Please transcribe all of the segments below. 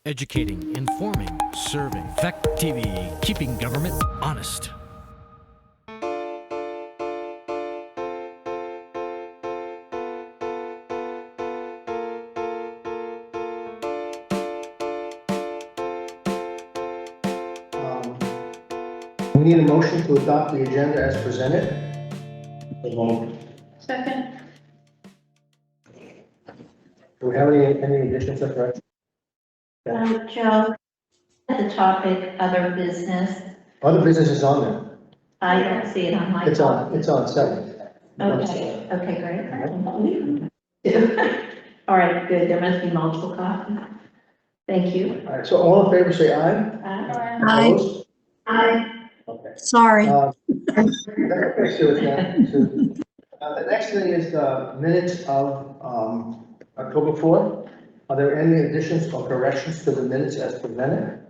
Educating, informing, serving. Fact TV, keeping government honest. We need a motion to adopt the agenda as presented. Second. Do we have any additions or corrections? Joe, the topic, other business, Other business is on there. I don't see it on my. It's on 7. Okay, great. All right, good, there must be multiple copies. Thank you. All right, so all in favor, say aye. Aye. Opposed? Okay. Sorry. Okay, so the next thing is the minutes of October 4th. Are there any additions or corrections to the minutes as presented?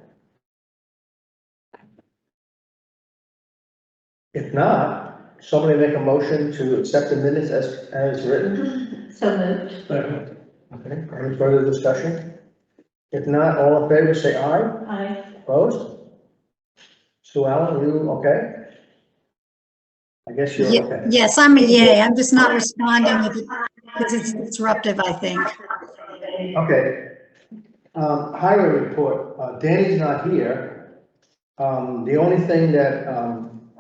If not, somebody make a motion to accept the minutes as written. So moved. Okay, any further discussion? If not, all in favor, say aye. Aye. Opposed? Sue Ellen, you okay? I guess you're okay. Yes, I'm a yay. I'm just not responding because it's disruptive, I think. Okay. Highway report, Danny's not here. The only thing that,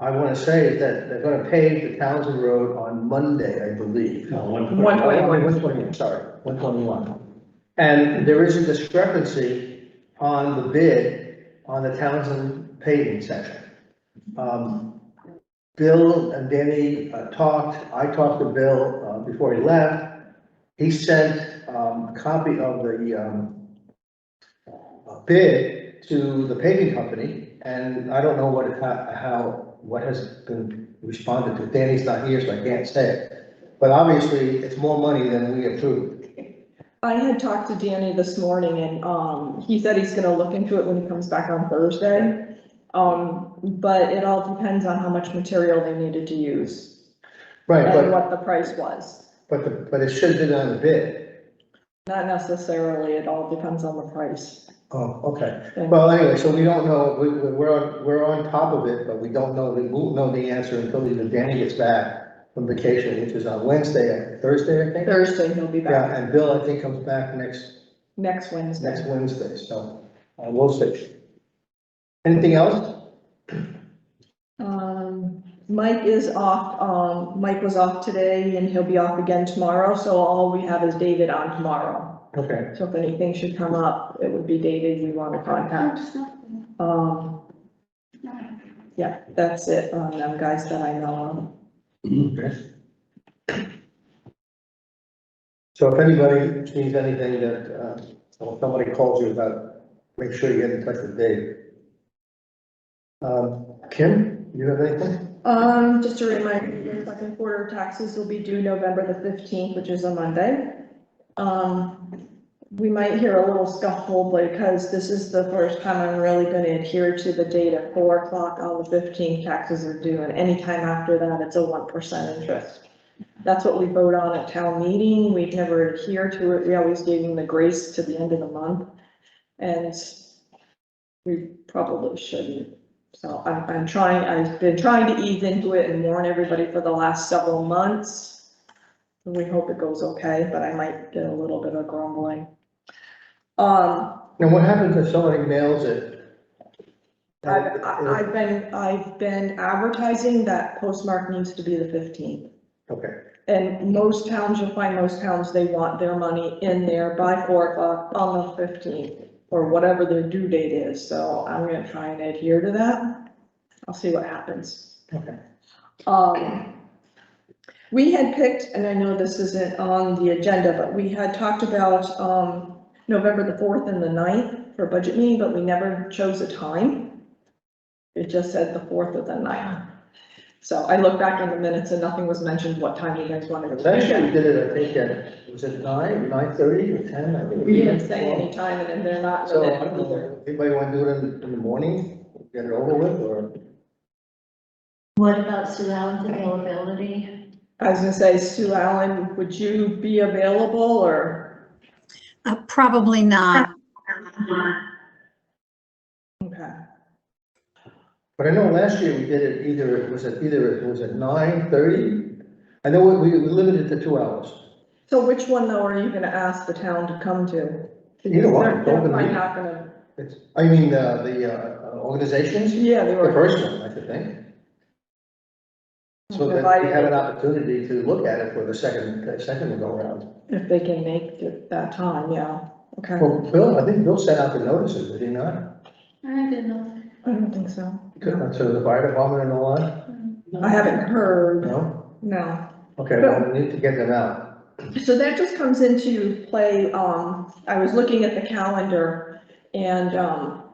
I want to say is that they're going to pave the Townsend Road on Monday, I believe. No, 121, sorry, 121. And there is a discrepancy on the bid on the Townsend paving section. Bill and Danny talked, I talked to Bill before he left. He sent a copy of the bid to the paving company, and I don't know what has been responded to. Danny's not here, so I can't say it. But obviously, it's more money than we approved. I had talked to Danny this morning and, he said he's gonna look into it when he comes back on Thursday. But it all depends on how much material they needed to use Right, and what the price was. but it should have been on the bid. Not necessarily, it all depends on the price. Oh, okay. And- Well, anyway, so we don't know, we're on top of it, but we won't know the answer until either Danny gets back from vacation, which is on Thursday, I think? Thursday he'll be Yeah, back, and Bill, I think, comes back next next Wednesday, Wednesday. so we'll see. Anything else? Mike is off, Mike was off today and he'll be off again tomorrow, so all we have is David on tomorrow. Okay, So if anything should come up, it would be David you want to contact. Yeah, that's it on them guys that I know okay. So if anybody sees anything that, or somebody calls you about, make sure you get in touch with Dave. Kim, you have anything? of. Just a reminder, your second quarter taxes will be due November the 15th, which is a Monday. We might hear a little scuffle because this is the first time I'm really going to adhere to the date at 4 o'clock on the 15th taxes are due, and anytime after that, it's a 1% interest. That's what we vote on at town meeting. We've never adhered to it. We always gave them the grace to the end of the month. And we probably shouldn't. So I've been trying to ease into it and warn everybody for the last several months. And we hope it goes okay, but I might get a little bit of grumbling. Now, what happens if somebody mails it? I've been advertising that postmark needs to be the 15th. Okay, And most towns, you'll find most towns, they want their money in there by 4 o'clock on the 15th, or whatever their due date is, so I'm gonna try and adhere to that. I'll see what happens. okay. We had picked, and I know this isn't on the agenda, but we had talked about, November the 4th and the 9th for budget meeting, but we never chose a time. It just said the 4th or the 9th. So I looked back in the minutes and nothing was mentioned what time you guys wanted to do Last year we that. did it, I think, was it 9:30 or 10? I think. We didn't say any time and then they're not in So, the I don't minutes either. know, anybody want to do it in the morning, get it over with, or? What about Sue Allen's availability? I was gonna say, Sue Allen, would you be available or? Probably not. Okay. But I know last year we did it either, was it 9:30? I know we limited it to 2 hours. So which one though are you gonna ask the town to come to? Either one, They're open probably meeting. not gonna, I mean, the organizations, yeah, they the were. first one, I should think. So that we Provided have an opportunity to look at it for the second go around. if they can make it that time, yeah, okay. Well, Bill, I think Bill sent out the notices, did he not? I didn't know. I don't think so. To the fire department and all that? I haven't heard, No? no. Okay, well, we need to get them out. So that just comes into play, I was looking at the calendar and,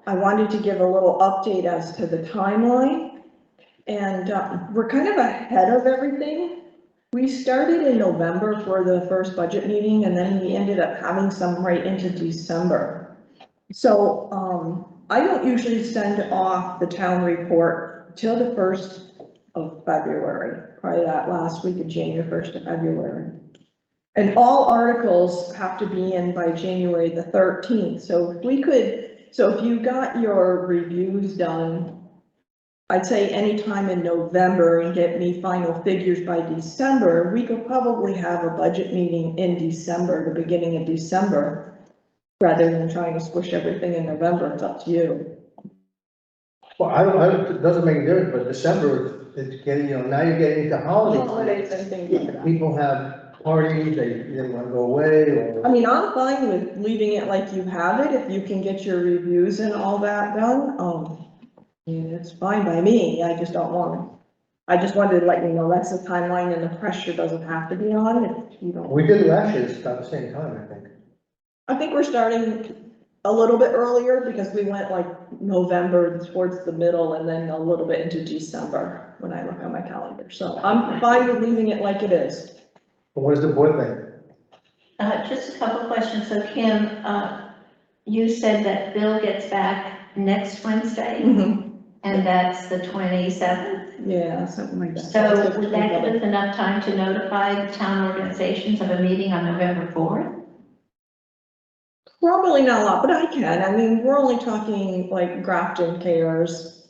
I wanted to give a little update as to the timeline. And, we're kind of ahead of everything. We started in November for the first budget meeting and then we ended up having some right into December. So, I don't usually send off the town report till the 1st of February, probably that last week of January, 1st of February. And all articles have to be in by January the 13th. So if you got your reviews done, I'd say anytime in November and get me final figures by December, we could probably have a budget meeting in December, the beginning of December, rather than trying to squish everything in November. It's up to you. Well, it doesn't make a difference, but December, it's getting, now you're getting into holidays. Holidays and things like that. People have parties, they want to go away, I or, mean, I'm fine with leaving it like you have it, if you can get your reviews and all that done, yeah, it's fine by me, I just don't want it. I just wanted to let you know, that's the timeline and the pressure doesn't have to be on if you don't. we did it last year, it's about the same time, I think. I think we're starting a little bit earlier because we went like November towards the middle and then a little bit into December when I look on my calendar, so I'm fine with leaving it like it is. But what does the board think? Just a couple questions. So Kim, you said that Bill gets back next Wednesday, and that's the 27th. Yeah, something like that. So would that give us enough time to notify the town organizations of a meeting on November 4th? Probably not a lot, but I can. I mean, we're only talking like Grafton Cares,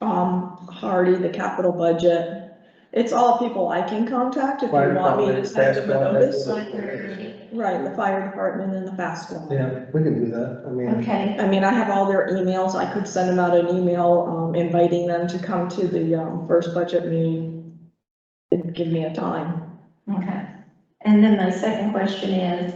Hardy, the capital budget. It's all people I can contact if you Fire want me to department, send them a fast notice. one. Right, the fire department and the fast one. Yeah, we can do that, I mean, Okay, I mean, I have all their emails. I could send them out an email, inviting them to come to the, first budget meeting. And give me a time. okay. And then my second question is,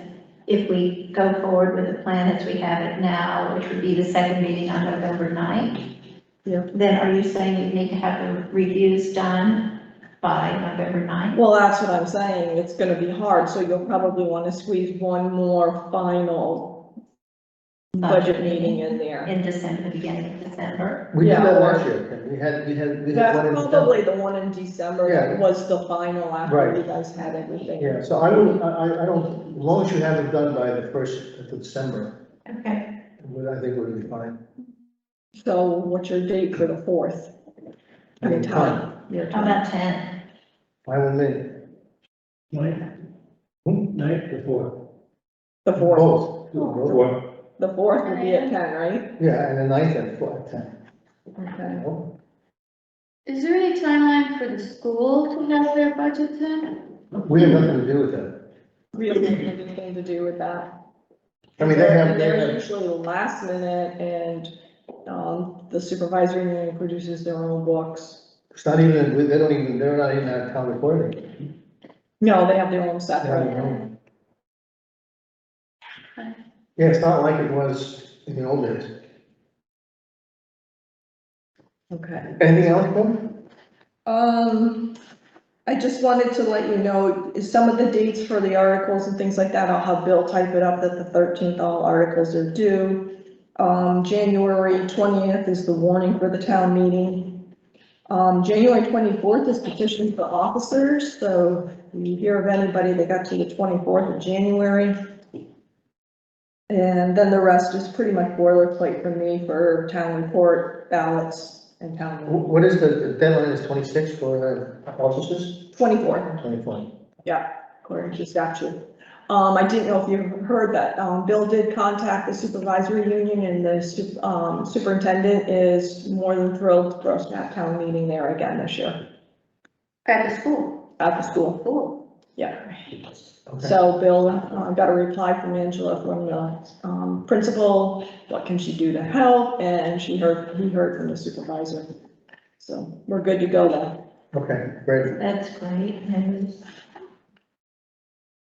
if we go forward with the plan as we have it now, which would be the second meeting on November 9th, Yeah. then are you saying you need to have the reviews done by November 9th? Well, that's what I'm saying. It's gonna be hard, so you'll probably want to squeeze one more final budget meeting in there. In December, the beginning of December? we did Yeah, that or- last year, we had That's one in probably the one in December that Yeah. was the final after Right. you guys had everything. Yeah, so I don't, as long as you have it done by the 1st of December, Okay. I think we'll be fine. So what's your date for the 4th? I mean, time. Your How time. about 10? Fine with me. Night before. The 4th. Both. Do both. What? The 4th would be at 10, right? Yeah, and the 9th at 10. Okay. Is there any timeline for the school to have their budgets in? We have nothing to do with that. We don't have anything to do with that. I mean, They're usually last minute and, the supervisory union produces their own books. it's not even, they're not even at town reporting. No, they have their own Yeah, separate. Yeah, it's not like it was in the old days. Okay. Anything else, Bill? I just wanted to let you know, some of the dates for the articles and things like that, I'll have Bill type it up that the 13th, all articles are due. January 20th is the warning for the town meeting. January 24th is petition for officers, so if you hear of anybody that got to the 24th of January. And then the rest is pretty much boilerplate for me for town report, ballots, and town meeting. What is the deadline is 26 for officers? 24th. 24. Yeah, according to statute. I didn't know if you heard that, Bill did contact the supervisory union, and the superintendent is more than thrilled for us to have town meeting there again this year, At the school. at the school. Cool. Yeah. Okay. So Bill, got a reply from Angela from the, principal, what can she do to help, and he heard from the supervisor. So we're good to go then. Okay, great. That's great news.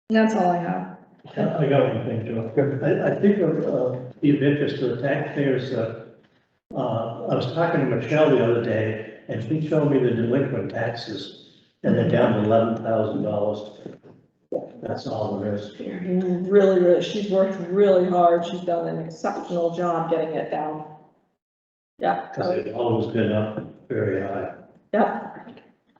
That's all I have. I got one thing, Joe. I think of the interest to the taxpayers, I was talking to Michelle the other day, and she showed me the delinquent taxes, and they're down to $11,000. That's all there is. Really, really, she's worked really hard. She's done an exceptional job getting it down. Yeah. Because they've always been up very high. Yep.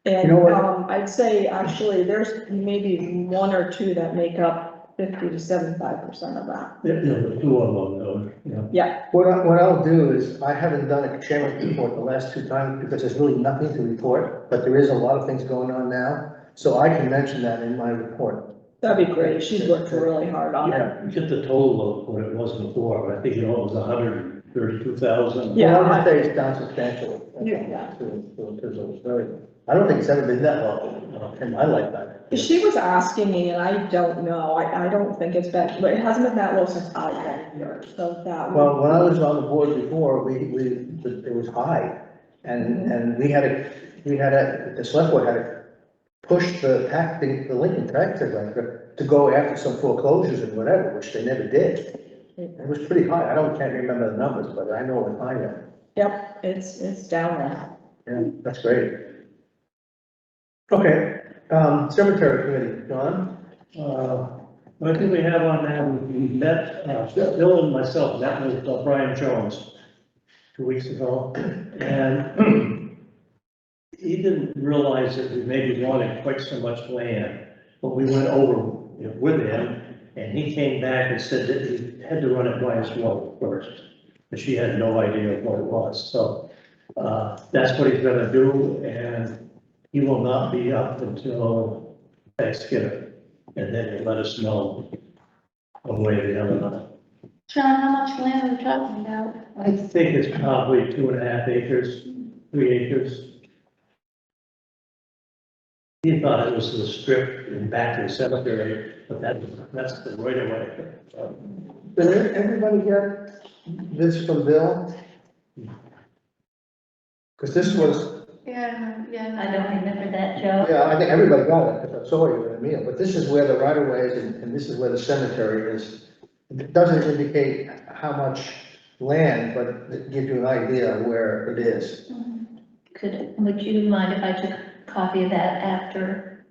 You And, know what? I'd say actually there's maybe one or two that make up 50 to 75% of that. The two of them, though, you know. Yeah, What I'll do is, I haven't done a chairman's report the last 2 times because there's really nothing to report, but there is a lot of things going on now. So I can mention that in my report. that'd be great. She's worked really hard on it. Yeah, get the total of what it was before, but I think it was 132,000. Yeah. Well, I would say it's down substantially. Yeah. I don't think it's ever been that low in my lifetime. She was asking me, and I don't know, I don't think it's been, but it hasn't been that low since I've been here, so that. Well, when I was on the board before, it was high, and the select board had to push the Lincoln tax collector to go after some foreclosures and whatever, which they never did. It was pretty high, can't remember the numbers, but I know it was high now. Yep, it's down there. Yeah, that's great. Okay, cemetery committee, John? I think we have on that, we met, Bill and myself met with Brian Jones 2 weeks ago, and he didn't realize that we maybe wanted quite so much land, but we went over with him, and he came back and said that he had to run it by his wife first, but she had no idea what it was, so that's what he's gonna do, and he will not be up until Thanksgiving, and then he'll let us know one way or the other. John, how much land are we talking about? I think it's probably 2.5 acres, 3 acres. He thought it was the strip in back of the cemetery, but that's the right of way. Did everybody get this from Bill? Because this was, Yeah, yeah. I don't remember that, Joe. yeah, I think everybody got it, because I saw you at a meal, but this is where the right of way is, and this is where the cemetery is. It doesn't indicate how much land, but it gives you an idea of where it is. Would you mind if I took a copy of that after?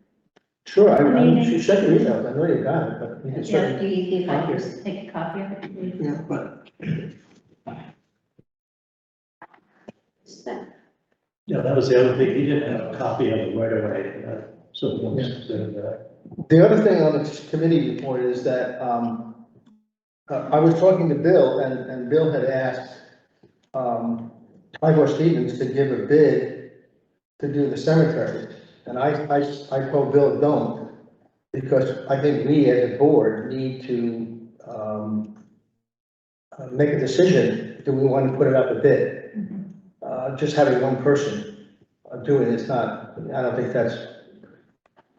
Sure, you check your emails, I know you got it, but you can Yeah, certainly. do you, if I just take a copy of it, please? Yeah, but. Yeah, that was the other thing, he didn't have a copy of it right away, so we'll consider that. The other thing on the committee report is that, I was talking to Bill, and Bill had asked, Ivor Stevens to give a bid to do the cemetery. And I told Bill, don't, because I think we as a board need to, make a decision, do we want to put it up a bid? Just having one person doing it's not, I don't think that's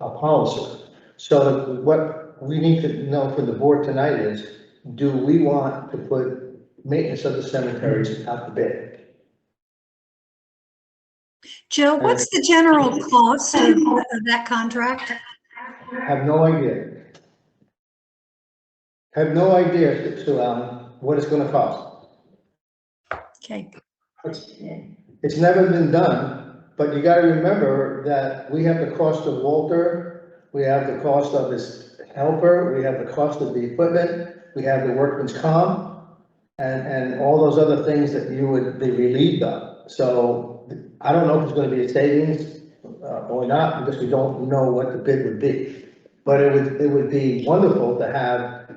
a policy. So what we need to know from the board tonight is, do we want to put maintenance of the cemeteries out to bid? Joe, what's the general cost of that contract? Have no idea. Have no idea, Sue Ellen, what it's gonna cost. Okay, It's never been done, but you gotta remember that we have the cost of Walter, we have the cost of his helper, we have the cost of the equipment, we have the workman's comp, and all those other things that you would be relieved of. So I don't know if it's gonna be a savings or not, because we don't know what the bid would be. But it would be wonderful to have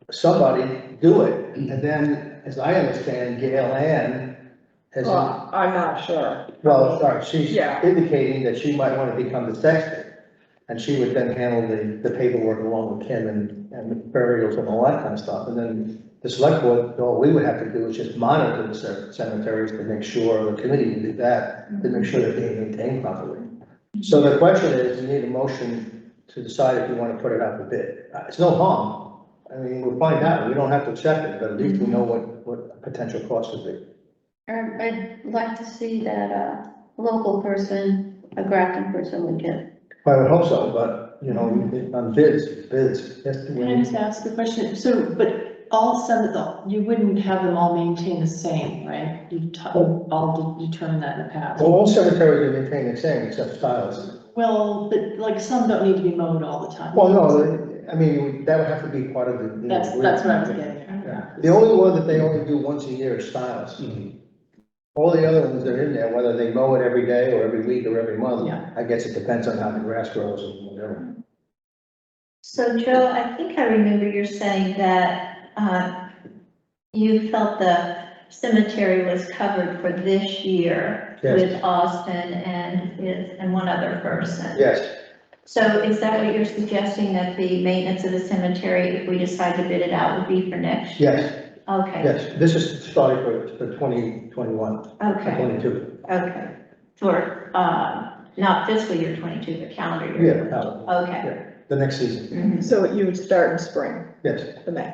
somebody do it, and then, as I understand, Gail Ann has. Well, I'm not sure. Well, sorry, she's Yeah. indicating that she might want to become the sexton, and she would then handle the paperwork along with Kim and and the burials and all that kind of stuff. And then the select board, all we would have to do is just monitor the cemeteries to make sure, the committee would do that, to make sure they're being maintained properly. So the question is, we need a motion to decide if we want to put it out for bid. It's no harm. I mean, we'll find out. We don't have to accept it, but at least we know what a potential cost would be. I'd like to see that a local person, a Grafton person would get. I would hope so, but, you know, on bids. Yes, Can I just ask a question? So, but all you wouldn't have them all maintain the same, right? All determined that in the past. Well, all cemeteries are maintained the same except Stiles. Well, but like some don't need to be mowed all the time. Well, no, I mean, that would have to be part of the. That's what I was getting at. Yeah. The only one that they only do once a year is Stiles. All the other ones that are in there, whether they mow it every day or every week or every month, Yeah. I guess it depends on how the grass grows and whatever. So Joe, I think I remember you're saying that, you felt the cemetery was covered for this year Yes. with Austin and one other person. Yes, So is that what you're suggesting, that the maintenance of the cemetery, if we decide to bid it out, would be for next year? yes, Okay, yes. This is starting for 2021, okay, 22. okay. For, not fiscal year 22, but calendar Yeah, year. yeah, Okay. the next season. Mhm. So you would start in spring, Yes, the May.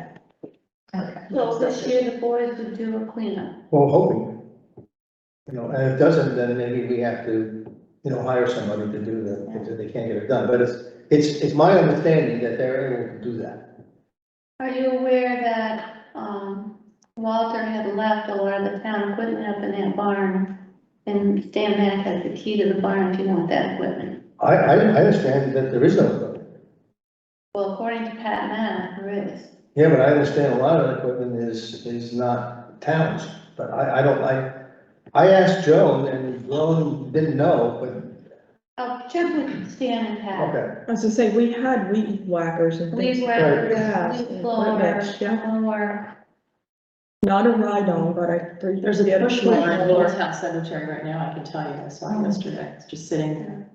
Okay. So this year the boys would do a cleanup. well, hoping. You know, and if it doesn't, then maybe we have to, you know, hire somebody to do the things that they can't get it done. But it's my understanding that they're able to do that. Are you aware that, Walter had left a lot of the town equipment up in that barn? And Stan Mack has the key to the barn if you want that equipment. I understand that there is no equipment. Well, according to Pat Mack, there is. Yeah, but I understand a lot of the equipment is not towns, but I don't, I asked Joan and Joan didn't know, but, I'll check with Stan and Pat. okay. I was gonna say, we had weed whackers and things. Weed whackers, Yeah, weed equipment, blower, yeah. mower. Not a ride-on, but There's a push mower in Old Town Cemetery right now, I can tell you, I saw it yesterday, it's just sitting there.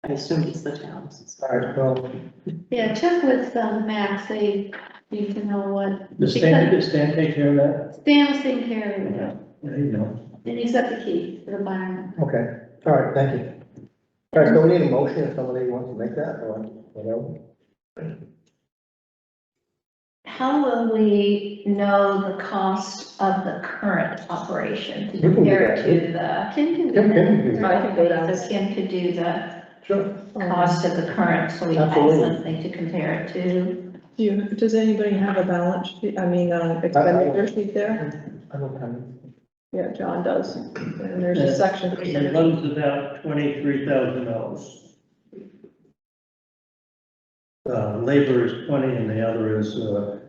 I assume it's the town's. All right, well, Yeah, check with, Max, they need to know what. Does Stan take care of that? Stan's taking care of it, There you go. and he's got the key to the barn. okay, all right, thank you. All right, so we need a motion if somebody wants to make that or whatever. How will we know the cost of the current operation to You can do compare that. to the? Kim can do Kim that. can do I can go down. So Kim could do the Sure. cost of the current, so we have Absolutely. something to compare it to. Does anybody have a balance sheet, expenditure sheet there? I don't have. Yeah, John does, and there's a section. for It runs about $23,000. Labor is 20 and the other is,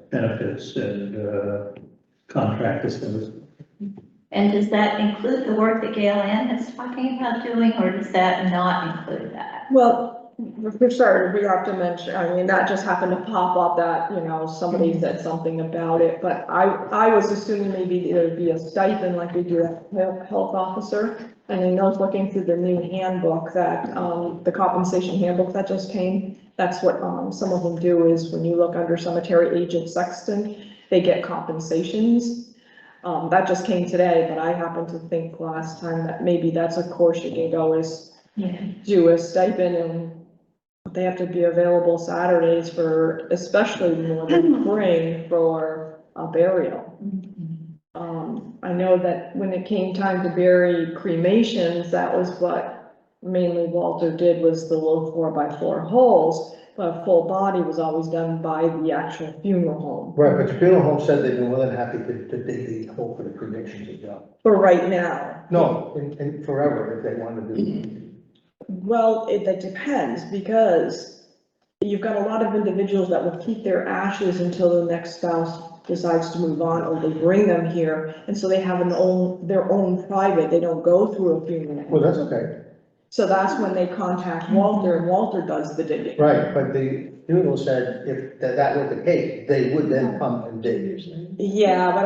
benefits and, contract expenses. And does that include the work that Gail Ann is talking about doing, or does that not include that? Well, for starters, we have to mention, I mean, that just happened to pop up that, somebody said something about it, but I was assuming maybe there'd be a stipend like we do at health officer. And I know looking through the new handbook that, the compensation handbook that just came, that's what, some of them do is when you look under cemetery agent sexton, they get compensations. That just came today, but I happened to think last time that maybe that's a course you can go is Yeah. do a stipend and they have to be available Saturdays for, especially more than spring for a burial. I know that when it came time to bury cremations, that was what mainly Walter did was the little 4x4 holes, but full body was always done by the actual funeral home. Right, but the funeral home said they'd be more than happy to dig the hole for the cremations as well. For right now. No, in forever if they wanted to do. Well, that depends, because you've got a lot of individuals that will keep their ashes until the next spouse decides to move on, or they bring them here, and so they have their own private, they don't go through a funeral. Well, that's okay. So that's when they contact Walter, and Walter does the digging. Right, but the funeral said if that were the case, they would then come and dig. Yeah, but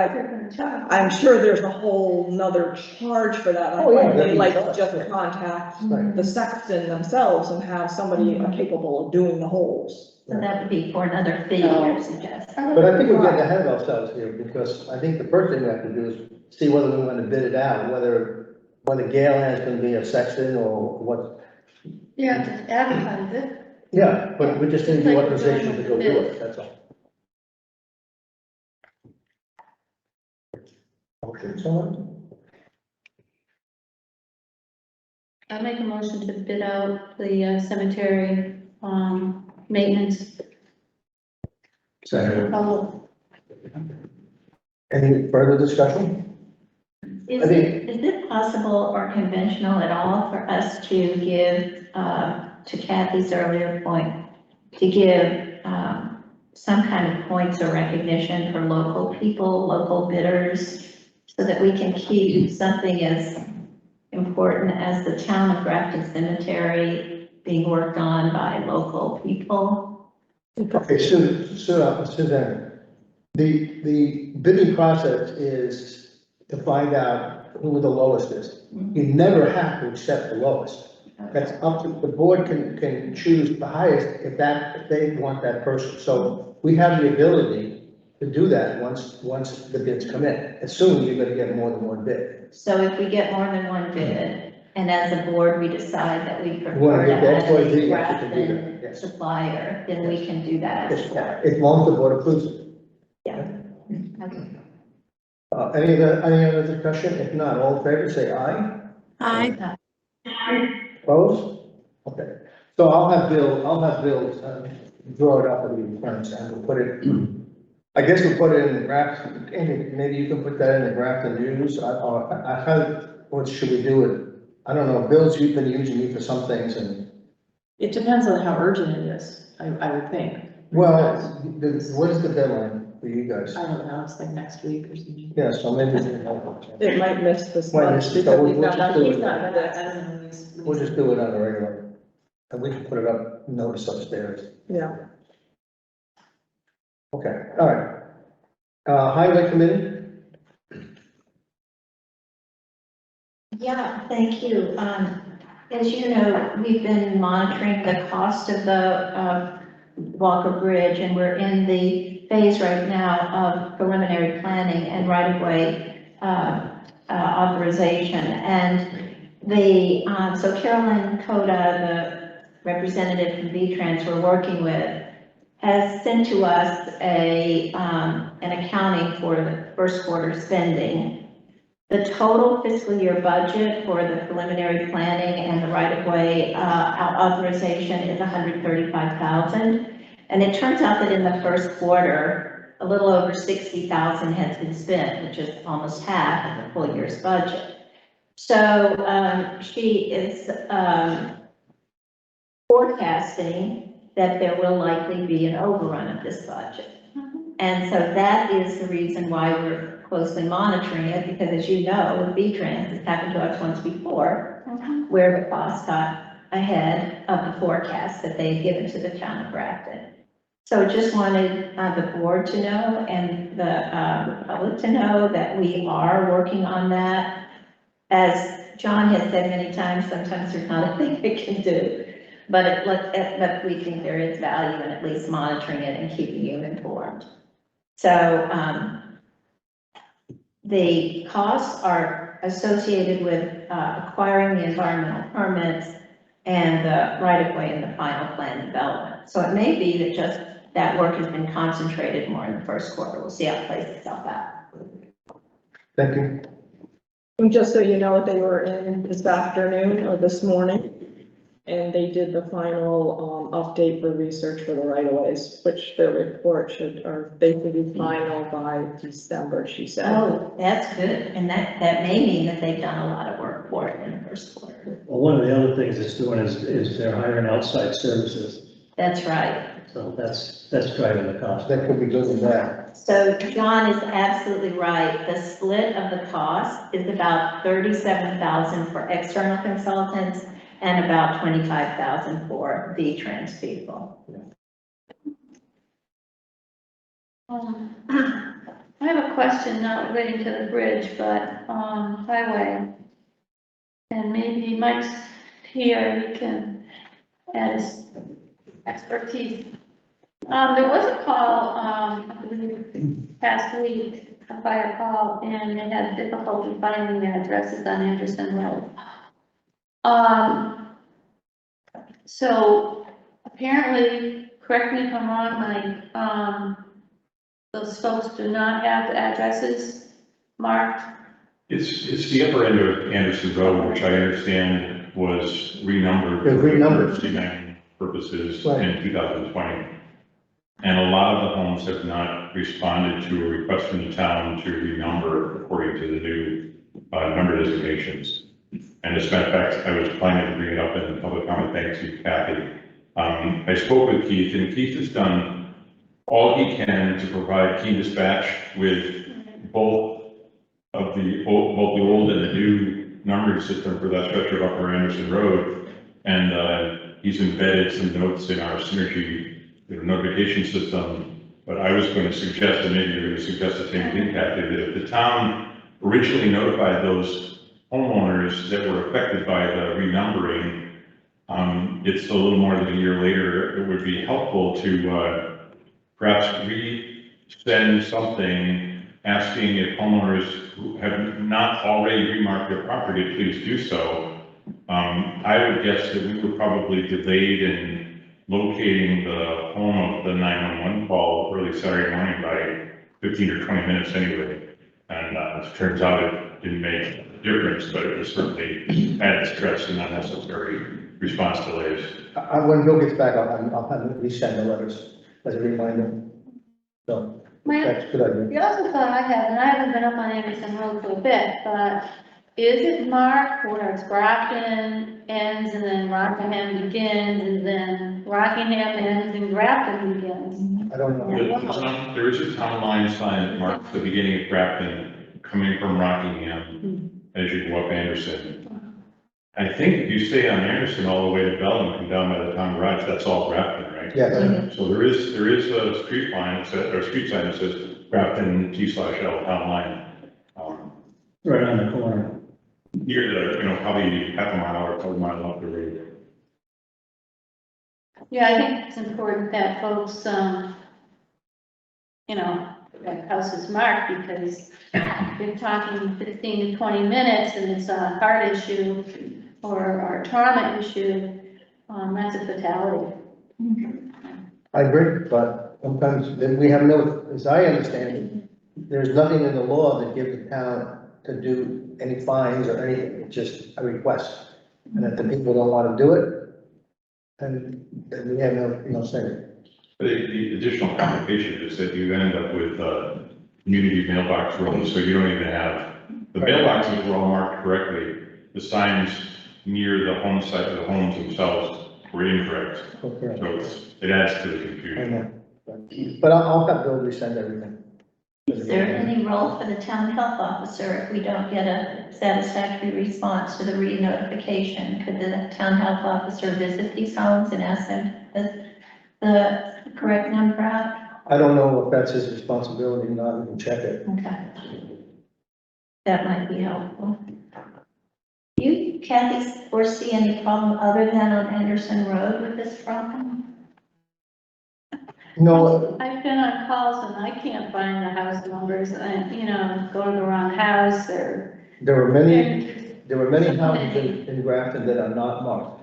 I'm sure there's a whole nother charge for that. Oh, yeah, They like to that'd be just charged, contact Right. the sexton themselves and have somebody capable of doing the holes. So that would be for another fee, you're suggesting. But I think we're getting ahead of ourselves here, because I think the first thing we have to do is see whether we want to bid it out, whether Gale is going to be a section or what. Yeah, just advertise it. Yeah, but we just need Just the like we're authorization to doing go with do the it, that's all. Okay, someone? I make a motion to bid out the cemetery, maintenance. Second. Oh, Any further discussion? Is I think- it possible or conventional at all for us to give, to Kathy's earlier point, to give some kind of points or recognition for local people, local bidders, so that we can keep something as important as the town of Grafton Cemetery being worked on by local people? Okay, Suzanne, the bidding process is to find out who the lowest is. You never have to accept the lowest. That's up to, the board can choose the highest if they want that person. So we have the ability to do that once the bids come in. Assuming you're gonna get more than one bid. So if we get more than one bid, and as a board, we decide that we You prefer wanna to get the have XYZ, a yes, you can do Grafton that, yes. supplier, then we can do that as well. As long as the board approves it. Yeah. Okay. Any other discussion? If not, all in favor, say aye. Aye. Opposed? Okay. So I'll have Bill draw it up in the returns and we'll put it, I guess we'll put it in the Grafton, maybe you can put that in the Grafton News. What should we do with, I don't know, Bill's, you've been using me for some things and, It depends on how urgent it is, I would think. well, what is the deadline for you guys? I don't know, it's like next week or something. Yeah, so maybe. It might miss this Might month miss this, because but he's we'll not, just do he's it. not. We'll just do it on the regular. And we can put it up, notice upstairs. Yeah. Okay, all right. Highway committee? Yeah, thank you. As you know, we've been monitoring the cost of the Walker Bridge, and we're in the phase right now of preliminary planning and right-of-way authorization. And so Carolyn Coda, the representative from V-Trans we're working with, has sent to us an accounting for the first quarter spending. The total fiscal year budget for the preliminary planning and the right-of-way authorization is $135,000. And it turns out that in the first quarter, a little over $60,000 has been spent, which is almost half of the full year's budget. So she is forecasting that there will likely be an overrun of this budget. And so that is the reason why we're closely monitoring it, because as you know, with V-Trans, it's happened to us once before, where the costs got ahead of the forecast that they had given to the town of Grafton. So just wanted the board to know and the public to know that we are working on that. As John has said many times, sometimes there's not a thing we can do. But we think there is value in at least monitoring it and keeping you informed. So the costs are associated with acquiring the environmental permits and the right-of-way and the final plan development. So it may be that just that work has been concentrated more in the first quarter. We'll see how it plays itself out. Thank you. And just so you know, they were in this afternoon or this morning, and they did the final, update for research for the right-of-ways, which the report they should be final by December, she said. Oh, that's good. And that may mean that they've done a lot of work for it in the first quarter. Well, one of the other things it's doing is they're hiring outside services, That's right. so that's driving the cost. That could be good with that. So John is absolutely right. The split of the cost is about $37,000 for external consultants and about $25,000 for V-Trans people. I have a question not relating to the bridge, but highway. And maybe Mike's here, he can add his expertise. There was a call, I believe, past week, a fire call, and they had difficulty finding the addresses on Anderson Road. So apparently, correct me if I'm wrong, Mike, those folks do not have the addresses marked. It's the upper end of Anderson Road, which I understand was renumbered. It was renumbered. For emergency purposes Right. in 2020. And a lot of the homes have not responded to a request from the town to renumber according to the new number designations. And as a matter of fact, I was planning to bring it up in the public comment, thanks to Kathy. I spoke with Keith, and Keith has done all he can to provide key dispatch with both both the old and the new numbering system for that stretch of Upper Anderson Road. And he's embedded some notes in our Synergy notification system. But I was going to suggest, and maybe you're going to suggest the same thing, Kathy, that if the town originally notified those homeowners that were affected by the renumbering, it's a little more than a year later, it would be helpful to perhaps resend something asking if homeowners who have not already remarked their property, please do so. I would guess that we were probably delayed in locating the home of the 911 call early Saturday morning by 15 or 20 minutes anyway. And it turns out it didn't make a difference, but it was certainly added stress and unnecessary response delays. When Bill gets back, I'll have him resend the letters as a reminder. So, that's a good idea. The other thought I have, and I haven't been up on Anderson Road for a bit, but is it marked where it's Grafton ends and then Rockingham begins, and then Rockingham ends and Grafton begins? I don't know. There is a town line sign that marks the beginning of Grafton coming from Rockingham as you go up Anderson. I think if you stay on Anderson all the way to Bell and come down by the town garage, that's all Grafton, right? Yes. So there is a street line, or street sign that says Grafton T/L town line. Right on the corner. Near the, probably half a mile or a quarter mile up the road. Yeah, I think it's important that folks, that house is marked, because you're talking 15 to 20 minutes and it's a heart issue or a trauma issue, that's a fatality. I agree, but sometimes then we have no, as I understand it, there's nothing in the law that gives the town to do any fines or anything, it's just a request. And if the people don't want to do it, then we have no say. But the additional complication is that you end up with community mailbox rules, so you don't even have, the mailboxes were all marked correctly. The signs near the home site of the homes themselves were incorrect. Okay. So it adds to the I confusion. know. But I'll have Bill resend everything. Is there any role for the town health officer if we don't get a satisfactory response to the re-notification? Could the town health officer visit these homes and ask them the correct number out? I don't know if that's his responsibility or not, we can check it. Okay. That might be helpful. Do you, Kathy, foresee any problem other than on Anderson Road with this problem? No, I've been on calls and I can't find the house numbers, and, go to the wrong house, or. there were many houses in Grafton that are not marked.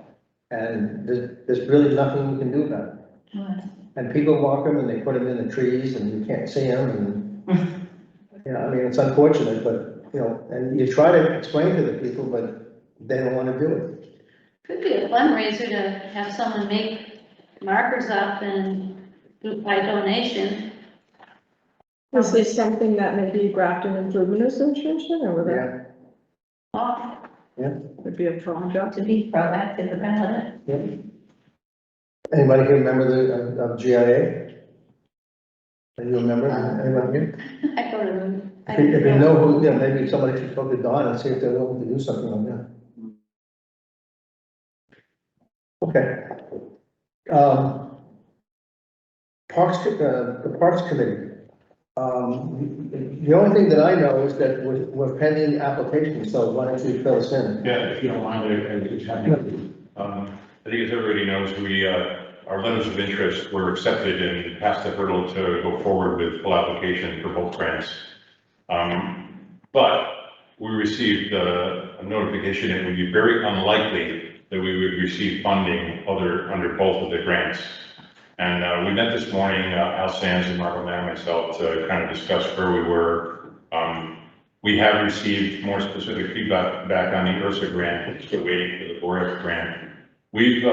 And there's really nothing we can do about it. And people walk them and they put them in the trees and you can't see them and, it's unfortunate, but, and you try to explain to the people, but they don't want to do it. Could be a fundraiser to have someone make markers up and by donation. Is this something that maybe Grafton Improvement Association or would that Oh, would be a project? To be proactive about it. Yeah. Anybody here remember of GIA? Do you remember? Anyone here? I go to them. If you know who, maybe somebody should talk to Dawn and see if they're willing to do something like that. Okay. The Parks Committee. The only thing that I know is that we're pending applications, so why don't you fill us in? Yeah, if you don't mind, I think as everybody knows, our letters of interest were accepted and passed the hurdle to go forward with full application for both grants. But we received a notification it would be very unlikely that we would receive funding under both of the grants. And we met this morning, Al Sands and Marco and myself, to kind of discuss where we were. We have received more specific feedback back on the URSA grant, still waiting for the BOREC grant. We've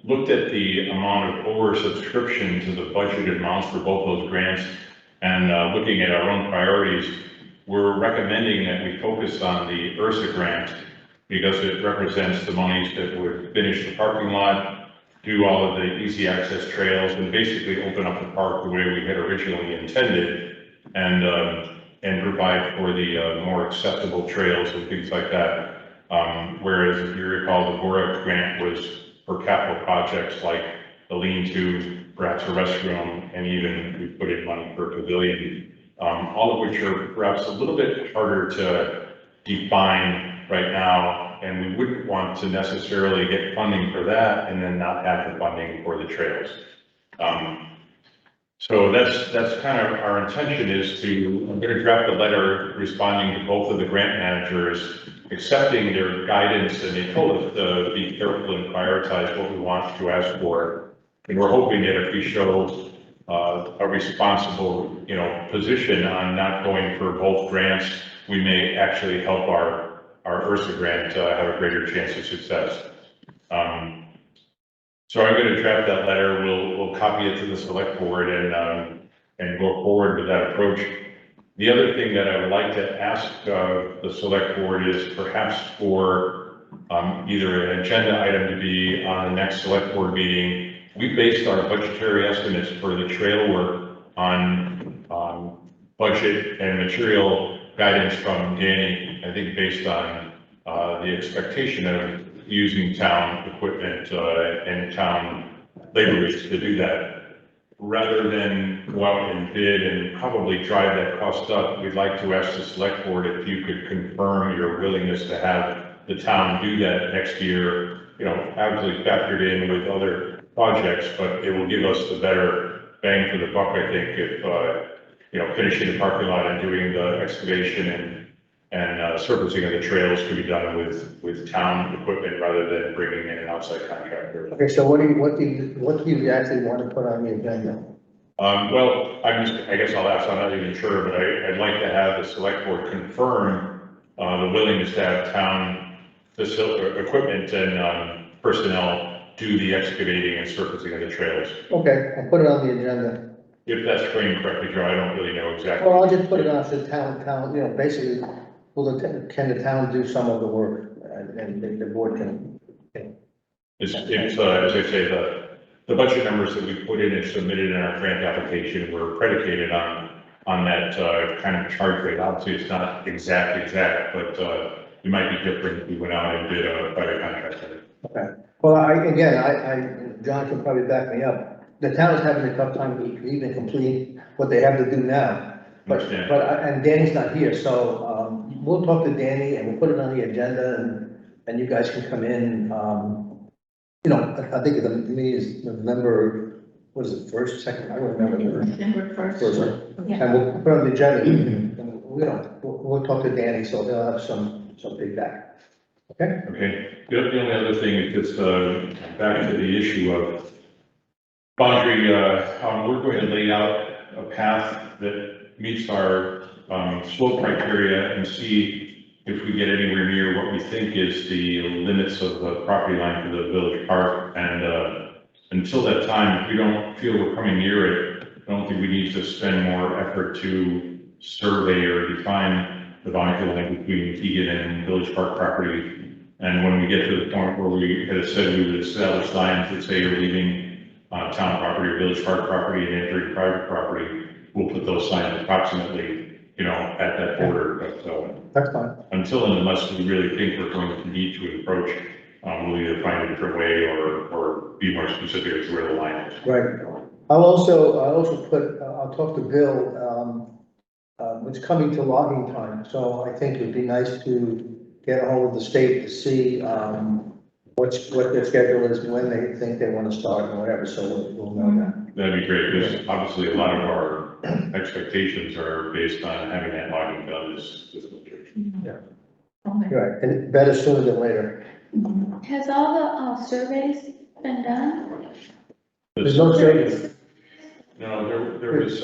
looked at the amount of oversubscription to the budgeted amounts for both those grants, and looking at our own priorities, we're recommending that we focus on the URSA grant because it represents the monies that would finish the parking lot, do all of the easy access trails, and basically open up the park the way we had originally intended, and provide for the more accessible trails and things like that. Whereas if you recall, the BOREC grant was for capital projects like the lean-to, perhaps a restroom, and even we put in money for a pavilion, all of which are perhaps a little bit harder to define right now, and we wouldn't want to necessarily get funding for that and then not have the funding for the trails. So that's kind of our intention is I'm going to draft a letter responding to both of the grant managers, accepting their guidance, and they told us to be careful and prioritize what we want to ask for. And we're hoping that if we show a responsible, position on not going for both grants, we may actually help our URSA grant have a greater chance of success. So I'm going to draft that letter. We'll copy it to the select board and go forward with that approach. The other thing that I would like to ask the select board is perhaps for either an agenda item to be on the next select board meeting. We based our budgetary estimates for the trail work on budget and material guidance from Danny, I think based on the expectation of using town equipment and town labor rates to do that. Rather than go out and bid and probably drive that cost up, we'd like to ask the select board if you could confirm your willingness to have the town do that next year, obviously factored in with other projects, but it will give us the better bang for the buck, I think, if, finishing the parking lot and doing the excavation and surfacing of the trails could be done with town equipment rather than bringing in an outside contractor. Okay, so what do you actually want to put on the agenda? Well, I guess I'll ask, I'm not even sure, but I'd like to have the select board confirm the willingness to have town equipment and personnel do the excavating and surfacing of the trails. Okay, I'll put it on the agenda. If that's framed correctly, Joe, I don't really know exactly. Well, I'll just put it on the town, basically, can the town do some of the work and the board can. It's as I say, the budget numbers that we put in and submitted in our grant application were predicated on that kind of charge rate. Obviously, it's not exact, but it might be different if we went out and did a private contract. Okay. Well, John can probably back me up. The town is having a tough time even complete what they have to do now. And Danny's not here, so we'll talk to Danny and we'll put it on the agenda and you guys can come in. I think the meeting is November, what is it, first, second? I don't remember. November 1st. First, right? And we'll put it on the agenda. And, we'll talk to Danny, so they'll have some feedback. Okay? Okay. The only other thing is just back to the issue of boundary. We're going to lay out a path that meets our slope criteria and see if we get anywhere near what we think is the limits of the property line for the village park. And until that time, if we don't feel we're coming near it, I don't think we need to spend more effort to survey or define the boundary line between Keegan and village park property. And when we get to the point where we had said we would establish lines that say you're leaving town property or village park property and entering private property, we'll put those signs approximately, at that border. But That's fine. until and unless we really think we're going to need to approach, we'll either find a different way or be more specific as to where the line is. Right. I'll also I'll talk to Bill. It's coming to logging time, so I think it'd be nice to get a hold of the state to see what their schedule is, when they think they want to start and whatever, so we'll know that. That'd be great, because obviously a lot of our expectations are based on having that logging done this year. Right, and better sooner than later. Has all the surveys been done? There's no savings. No, there was,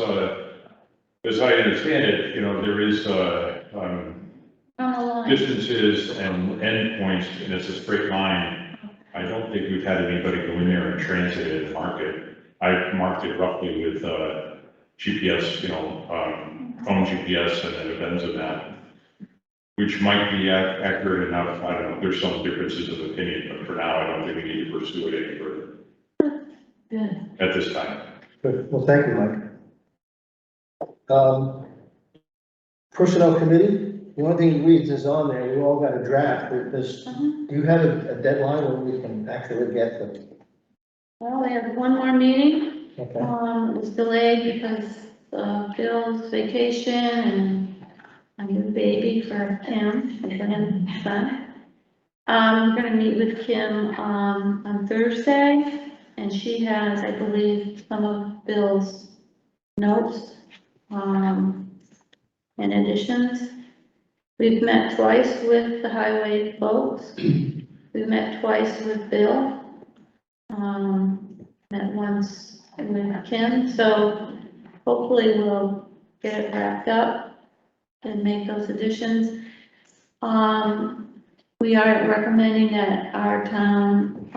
as I understand it, there is, On the line? distances and endpoints, and it's a straight line. I don't think we've had anybody go in there and transit it and mark it. I've marked it roughly with, GPS, phone GPS and then a Benzo map, which might be accurate enough. I don't know, there's some differences of opinion, but for now, I don't think we need to pursue it any further. Good. At this time. Good, well, thank you, Mike. Personnel committee, the only thing reads is on there, we all got a draft, do you have a deadline when we can actually get the, Well, we have one more meeting. okay? It was delayed because of Bill's vacation and a new baby for him, his grandson. We're gonna meet with Kim, on Thursday, and she has, I believe, some of Bill's notes, and additions. We've met twice with the highway folks. We've met twice with Bill. Met once with Kim, so hopefully we'll get it wrapped up and make those additions. We are recommending that our town,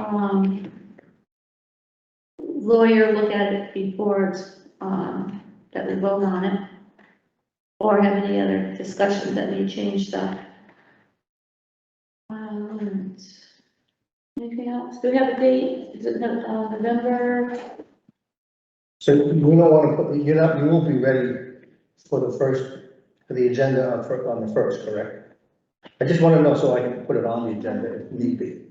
lawyer look at it before it's, that we vote on it, or have any other discussions that may change stuff. Anything else? Do we have a date? Is it November? So we don't want to put, you won't be ready for the agenda on the first, correct? I just want to know so I can put it on the agenda if need be.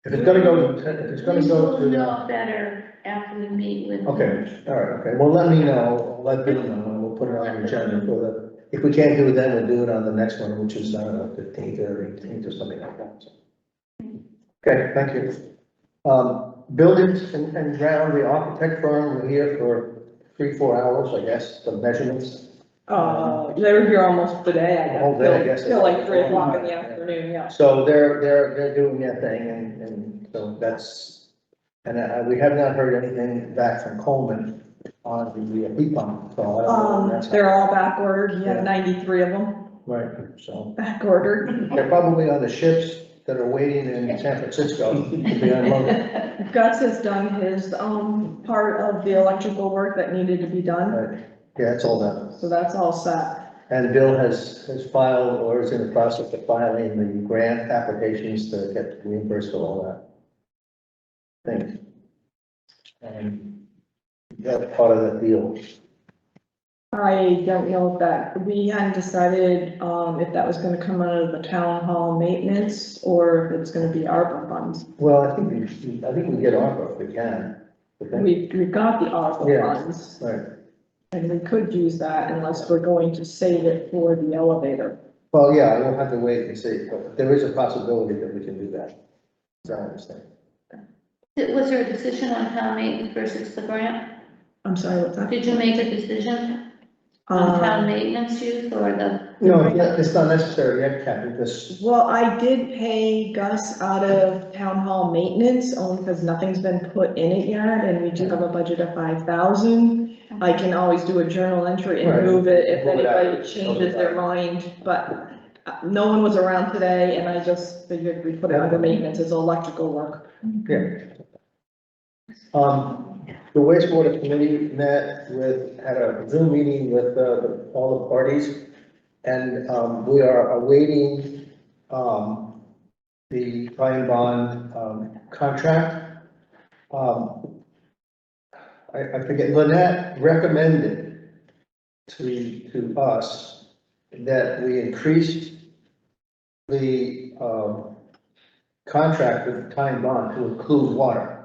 If it's gonna go, We'll know better after we meet with. okay, all right, okay, well, let me know, let Bill know, and we'll put it on the agenda for if we can't do it then, we'll do it on the next one, which is, I don't know, 15th or 18th or something like that. So. Okay, thank you. Buildings and ground, the architect firm, we're here for 3-4 hours, I guess, the measurements. They were here almost today, I guess. All day, I guess. Till like 3 o'clock in the afternoon, yeah. So they're doing their thing, and so that's, and we have not heard anything back from Coleman on the heat pump, so I don't know if that's. They're all back ordered, you Yeah. have 93 of them Right, so back ordered. they're probably on the ships that are waiting in San Francisco to be unloaded. Gus has done his, part of the electrical work that needed to be done, Right. Yeah, it's all done. so that's all set. And Bill has filed, or is in the process of filing the grant applications to get reimbursed for all that. Thanks. And that's part of that deal. I don't know if that, we hadn't decided, if that was gonna come out of the town hall maintenance, or if it's gonna be ARPA funds. Well, I think we get ARPA if we can. I think. We got the ARPA Yeah. funds, Right. and we could use that unless we're going to save it for the elevator. Well, yeah, we'll have to wait and see, but there is a possibility that we can do that. As I understand. Was there a decision on town maintenance versus the grant? I'm sorry, what's that? Did you make a decision on town maintenance use or the? No, it's not necessary yet, Kathy, this, Well, I did pay Gus out of town hall maintenance, only because nothing's been put in it yet, and we do have a budget of 5,000. I can always do a journal entry and Right. move it if Move it out. anybody changes their mind, but no one was around today, and I just figured we'd put it under maintenance as electrical work. yeah. The wastewater committee had a Zoom meeting with, all the parties. And, we are awaiting, the Pine Bond, contract. I forget, Lynette recommended to us that we increase the, contract with Pine Bond to include water,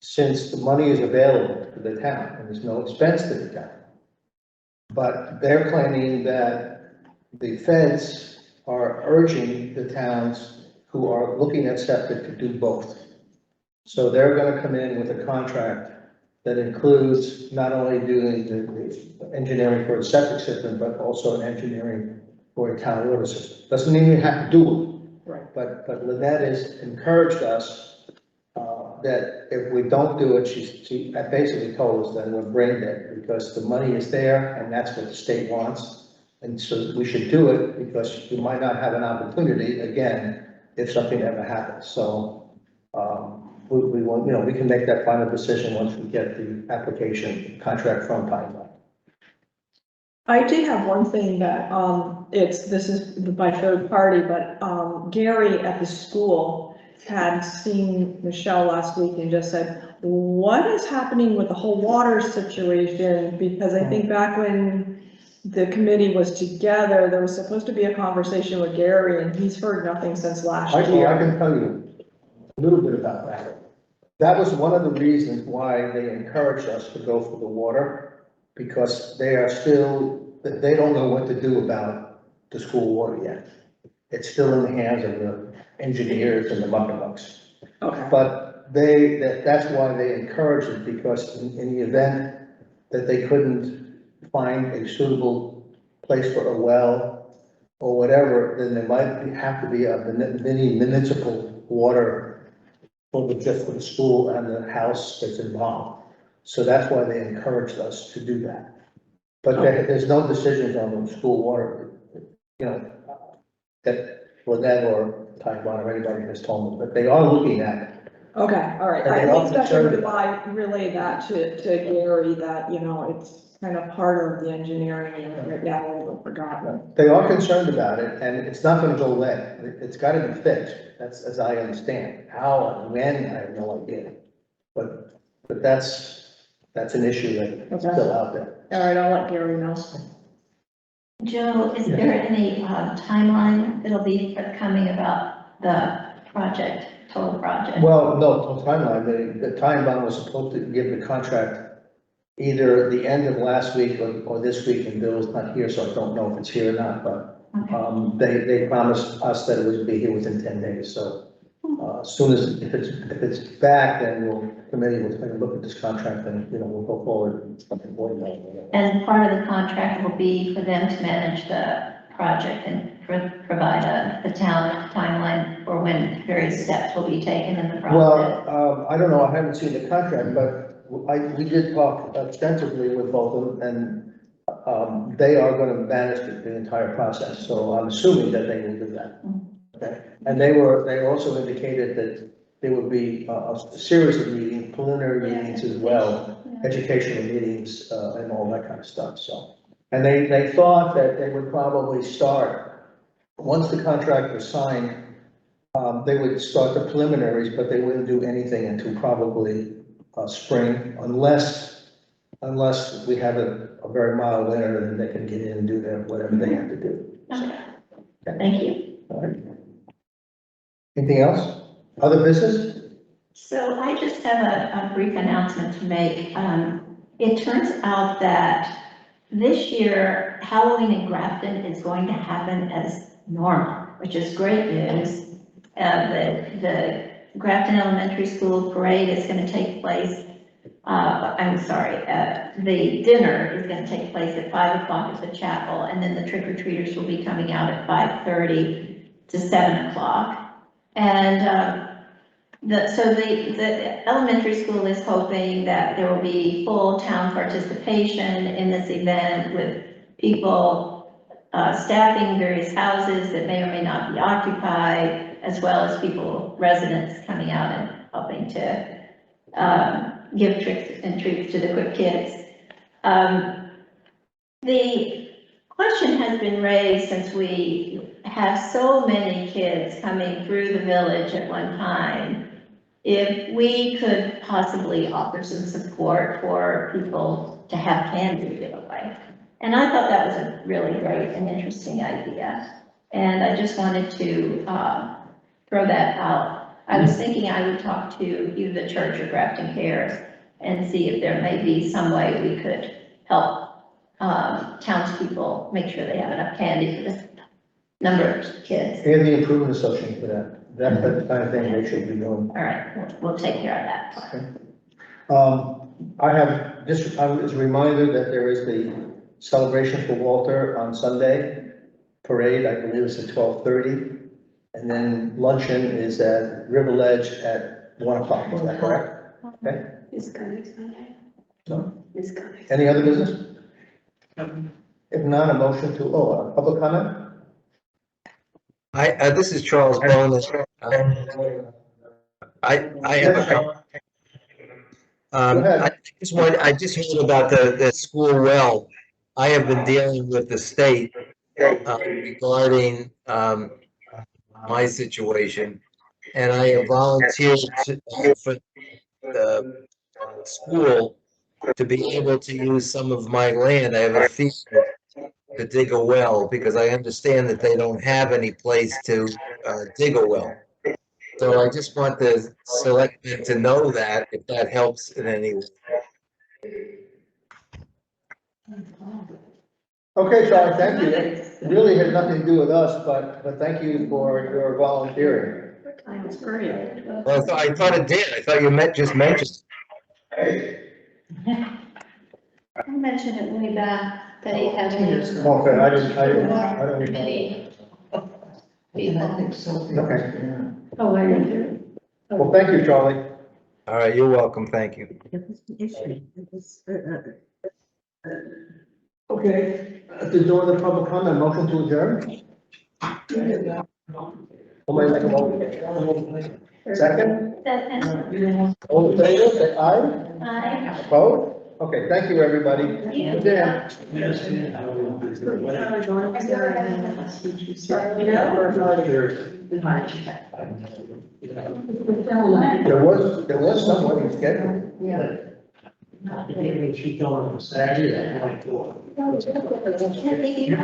since the money is available to the town and there's no expense to the town. But they're claiming that the feds are urging the towns who are looking at septic to do both. So they're gonna come in with a contract that includes not only doing the engineering for a septic system, but also an engineering for a town water system. Doesn't mean we have to do it. Right. But Lynette has encouraged us, that if we don't do it, she basically told us that we're brain dead, because the money is there, and that's what the state wants. And so we should do it, because we might not have an opportunity again, if something ever happens. So, we want, we can make that final decision once we get the application contract from Pineline. I do have one thing that, this is by third party, but, Gary at the school had seen Michelle last week and just said, what is happening with the whole water situation? Because I think back when the committee was together, there was supposed to be a conversation with Gary, and he's heard nothing since last I year. can tell you a little bit about that. That was one of the reasons why they encouraged us to go for the water, because they don't know what to do about the school water yet. It's still in the hands of the engineers and the muckamucks. Okay. But that's why they encouraged it, because in the event that they couldn't find a suitable place for a well or whatever, then there might have to be a mini municipal water just for the school and the house that's involved. So that's why they encouraged us to do that. But there's no decisions on the school water, that Lynette or Taiwan or anybody has told me, but they are looking at it. Okay, all right. And I they are think that concerned should relay that to Gary, that, it's kind of part of the engineering, and right now we've forgotten. They are concerned about it, and it's not gonna go away. It's gotta be fixed. That's as I understand. How and when, I have no idea. But that's an issue that's still out there. All right, I'll let Gary know. Joe, is there any timeline that'll be forthcoming about the project, total project? Well, no, timeline, the time bond was supposed to give the contract either at the end of last week or this week, and Bill's not here, so I don't know if it's here or not, but Okay. they promised us that it would be here within 10 days, so as soon as, if it's back, then committee will take a look at this contract, and, we'll go forward with something more than that. And part of the contract will be for them to manage the project and provide the town timeline for when various steps will be taken in the process. Well, I don't know, I haven't seen the contract, but we did talk extensively with both of them, and they are going to manage the entire process, so I'm assuming that they will do that. Okay, and they also indicated that there would be a series of meetings, preliminary meetings as well, educational meetings, and all that kind of stuff, so. And they thought that they would probably start, once the contract was signed, they would start the preliminaries, but they wouldn't do anything until probably spring, unless we have a very mild winter, and they can get in and do whatever they have to do. Okay. Thank you. All right. Anything else? Other business? So I just have a brief announcement to make. It turns out that this year Halloween in Grafton is going to happen as normal, which is great news. The Grafton Elementary School parade is going to take place. The dinner is going to take place at 5 o'clock at the chapel, and then the trick-or-treaters will be coming out at 5:30 to 7 o'clock. And the elementary school is hoping that there will be full town participation in this event, with people staffing various houses that may or may not be occupied, as well as residents coming out and helping to give tricks and treats to the quick kids. The question has been raised, since we have so many kids coming through the village at one time, if we could possibly offer some support for people to have candy giveaway. And I thought that was a really great and interesting idea. And I just wanted to throw that out. I was thinking I would talk to either the church or Grafton Cares and see if there may be some way we could help townspeople make sure they have enough candy for the number of kids. And the Improvement Association for that. That's the kind of thing they should be doing. All right, we'll take care of that part. I have, just, as a reminder that there is the celebration for Walter on Sunday. Parade, I believe, is at 12:30. And then luncheon is at River Ledge at 1 o'clock, is that correct? Okay. It's coming Sunday. So, It's coming. any other business? If not, a motion to, public comment? This is Charles Bowman. I have a comment. Go ahead. I just heard about the school well. I have been dealing with the state regarding my situation, and I have volunteered for the school to be able to use some of my land. I have a field to dig a well, because I understand that they don't have any place to dig a well. So I just want the selectmen to know that, if that helps in any way. Okay, Charlie, thank you. It really had nothing to do with us, but thank you for your volunteering. That's great. Well, I thought it did. I thought you just mentioned. I mentioned it way back that he had. Okay, I don't recall. Committee. People. Okay, Oh, I did. well, thank you, Charlie. All right, you're welcome. Thank you. Okay, at the door of the public comment, motion to adjourn? Somebody make a motion? Second? Second. All in favor, say aye. Aye. Opposed? Okay, thank you, everybody. You. Yes, There was somebody scheduled. She's going on Saturday at 24. Can't leave you.